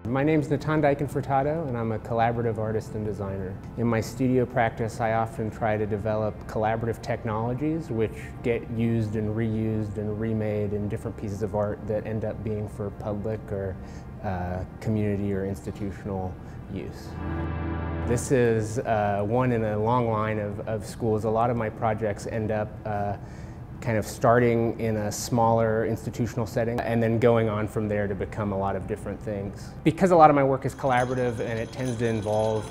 My name's Natan Furtado, and I'm a collaborative artist and designer. In my studio practice, I often try to develop collaborative technologies which get used and reused and remade in different pieces of art that end up being for public or community or institutional use. This is one in a long line of schools. A lot of my projects end up kind of starting in a smaller institutional setting and then going on from there to become a lot of different things. Because a lot of my work is collaborative and it tends to involve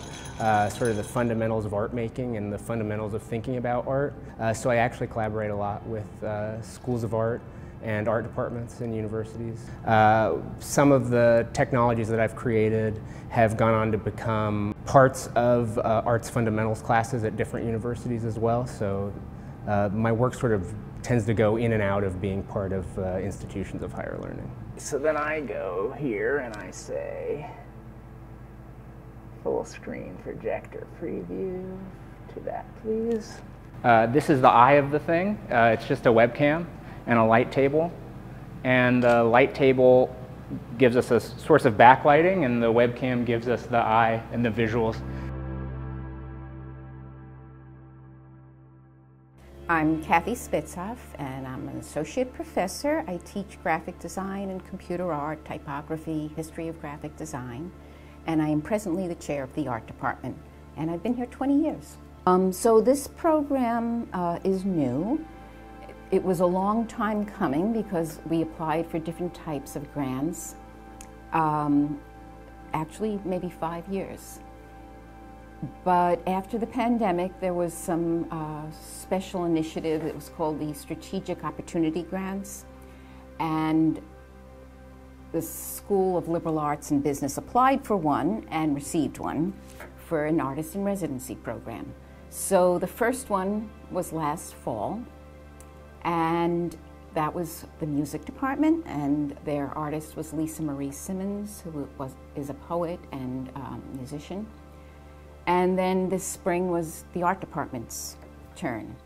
sort of the fundamentals of art making and the fundamentals of thinking about art, so I actually collaborate a lot with schools of art and art departments in universities. Some of the technologies that I've created have gone on to become parts of arts fundamentals classes at different universities as well, so my work sort of tends to go in and out of being part of institutions of higher learning. So then I go here and I say, full screen projector preview to that, please. This is the eye of the thing. It's just a webcam and a light table. And the light table gives us a source of backlighting, and the webcam gives us the eye and the visuals. I'm Kathy Spitzhoff, and I'm an associate professor. I teach graphic design and computer art, typography, history of graphic design, and I am presently the chair of the art department, and I've been here 20 years. So this program is new. It was a long time coming because we applied for different types of grants, actually maybe 5 years. But after the pandemic, there was some special initiative. It was called the Strategic Opportunity Grants. And the School of Liberal Arts and Business applied for one and received one for an artist in residency program. So the first one was last fall, and that was the music department, and their artist was Lisa Marie Simmons, who is a poet and musician. And then this spring was the art department's turn.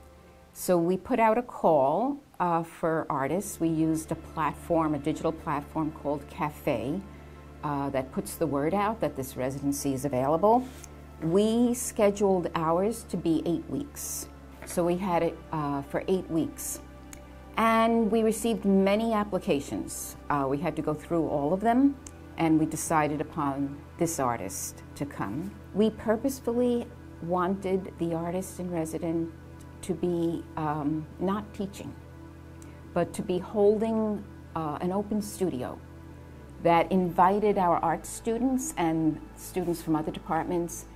So we put out a call for artists. We used a platform, a digital platform called Cafe, that puts the word out that this residency is available. We scheduled ours to be 8 weeks. So we had it for 8 weeks. And we received many applications. We had to go through all of them, and we decided upon this artist to come. We purposefully wanted the artist in residence to be not teaching, but to be holding an open studio that invited our art students and students from other departments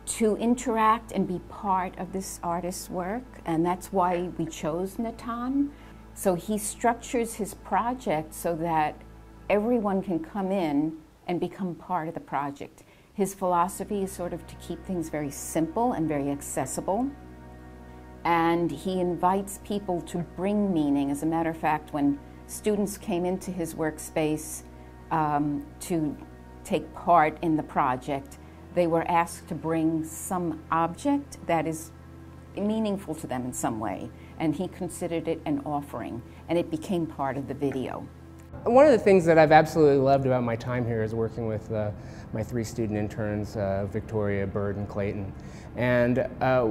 to interact and be part of this artist's work, and that's why we chose Natan. So he structures his project so that everyone can come in and become part of the project. His philosophy is sort of to keep things very simple and very accessible. And he invites people to bring meaning. As a matter of fact, when students came into his workspace to take part in the project, they were asked to bring some object that is meaningful to them in some way. And he considered it an offering, and it became part of the video. One of the things that I've absolutely loved about my time here is working with my 3 student interns, Victoria, Bird, and Clayton. And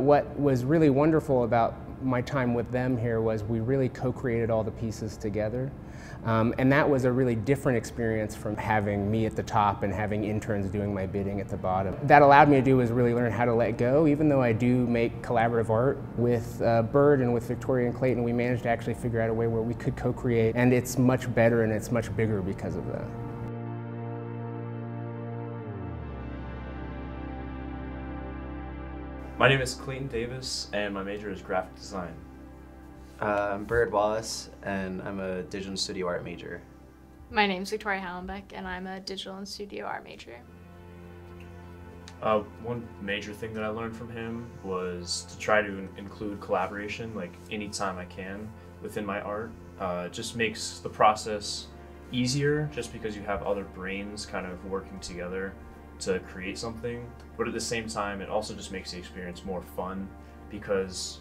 what was really wonderful about my time with them here was we really co-created all the pieces together. And that was a really different experience from having me at the top and having interns doing my bidding at the bottom. That allowed me to do was really learn how to let go. Even though I do make collaborative art with Bird and with Victoria and Clayton, we managed to actually figure out a way where we could co-create, and it's much better and it's much bigger because of that. My name is Clayton Davis, and my major is graphic design. I'm Bird Wallace, and I'm a digital and studio art major. My name's Victoria Hallenbeck, and I'm a digital and studio art major. One major thing that I learned from him was to try to include collaboration, like anytime I can, within my art. It just makes the process easier, just because you have other brains kind of working together to create something. But at the same time, it also just makes the experience more fun, because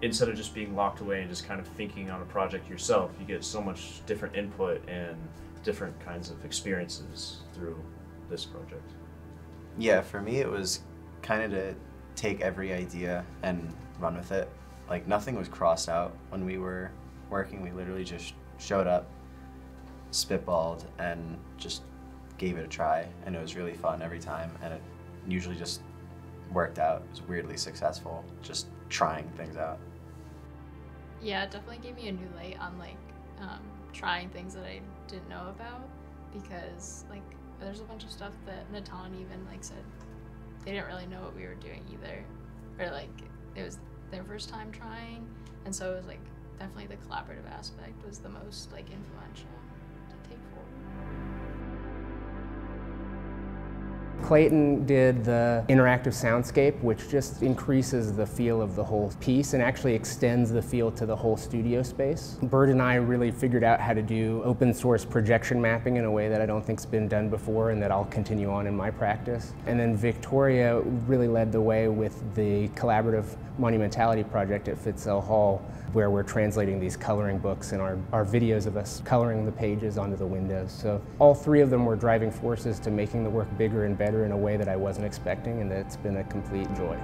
instead of just being locked away and just kind of thinking on a project yourself, you get so much different input and different kinds of experiences through this project? Yeah, for me it was kind of to take every idea and run with it. Like nothing was crossed out when we were working. We literally just showed up, spitballed, and just gave it a try. And it was really fun every time, and it usually just worked out. It was weirdly successful, just trying things out. Yeah, it definitely gave me a new light on like trying things that I didn't know about, because like there's a bunch of stuff that Natan even like said they didn't really know what we were doing either, or like it was their first time trying, and so it was like definitely the collaborative aspect was the most like influential to take forward. Clayton did the interactive soundscape, which just increases the feel of the whole piece and actually extends the feel to the whole studio space. Bert and I really figured out how to do open source projection mapping in a way that I don't think's been done before and that I'll continue on in my practice. And then Victoria really led the way with the collaborative monumentality project at Fitzell Hall, where we're translating these coloring books and our videos of us coloring the pages onto the windows. So all three of them were driving forces to making the work bigger and better in a way that I wasn't expecting, and it's been a complete joy.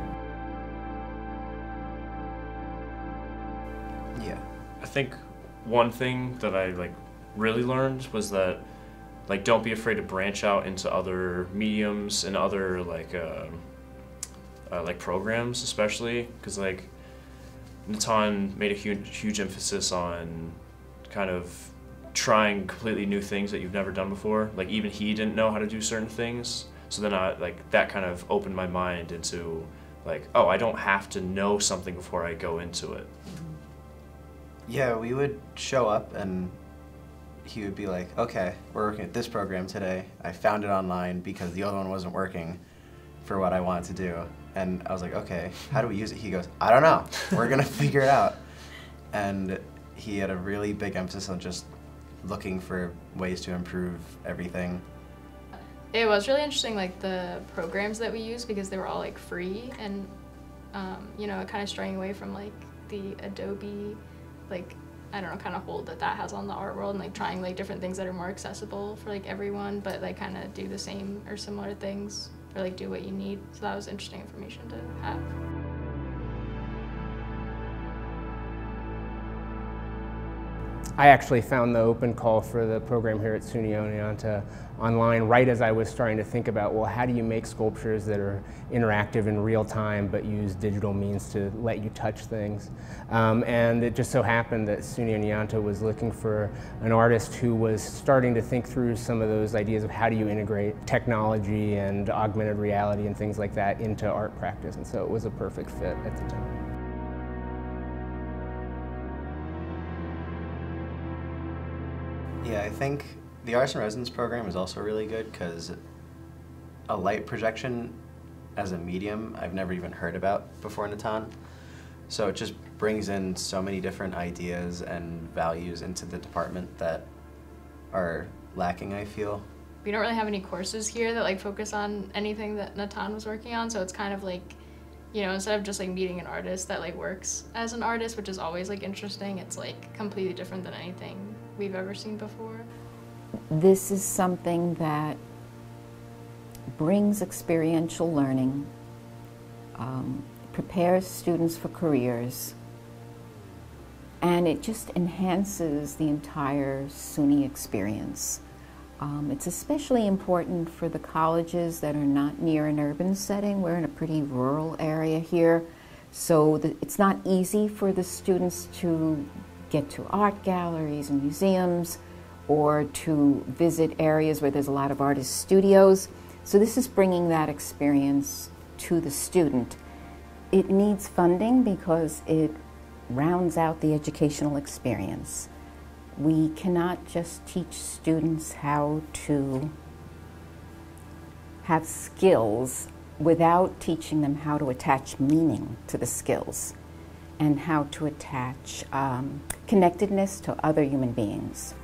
Yeah. I think one thing that I really learned was that don't be afraid to branch out into other mediums and other programs, especially because Natan made a huge emphasis on kind of trying completely new things that you've never done before. Like even he didn't know how to do certain things, so then that kind of opened my mind into oh, I don't have to know something before I go into it. Yeah, we would show up and he would be like, okay, we're working at this program today. I found it online because the other one wasn't working for what I wanted to do. And I was like, okay, how do we use it? He goes, I don't know. We're going to figure it out. And he had a really big emphasis on just looking for ways to improve everything. It was really interesting, the programs that we used, because they were all free, and you know, kind of straying away from the Adobe, I don't know, kind of hold that has on the art world, and trying different things that are more accessible for everyone, but kind of do the same or similar things, or do what you need. So that was interesting information to have. I actually found the open call for the program here at SUNY Oneonta online right as I was starting to think about, well, how do you make sculptures that are interactive in real time but use digital means to let you touch things? And it just so happened that SUNY Oneonta was looking for an artist who was starting to think through some of those ideas of how do you integrate technology and augmented reality and things like that into art practice, and so it was a perfect fit at the time. Yeah, I think the Arts and Residence program is also really good because a light projection as a medium I've never even heard about before Natan. So it just brings in so many different ideas and values into the department that are lacking, I feel. We don't really have any courses here that focus on anything that Natan was working on, so it's kind of you know, instead of just meeting an artist that works as an artist, which is always interesting, it's completely different than anything we've ever seen before. This is something that brings experiential learning, prepares students for careers, and it just enhances the entire SUNY experience. It's especially important for the colleges that are not near an urban setting. We're in a pretty rural area here, so it's not easy for the students to get to art galleries and museums or to visit areas where there's a lot of artist studios. So this is bringing that experience to the student. It needs funding because it rounds out the educational experience. We cannot just teach students how to have skills without teaching them how to attach meaning to the skills and how to attach connectedness to other human beings.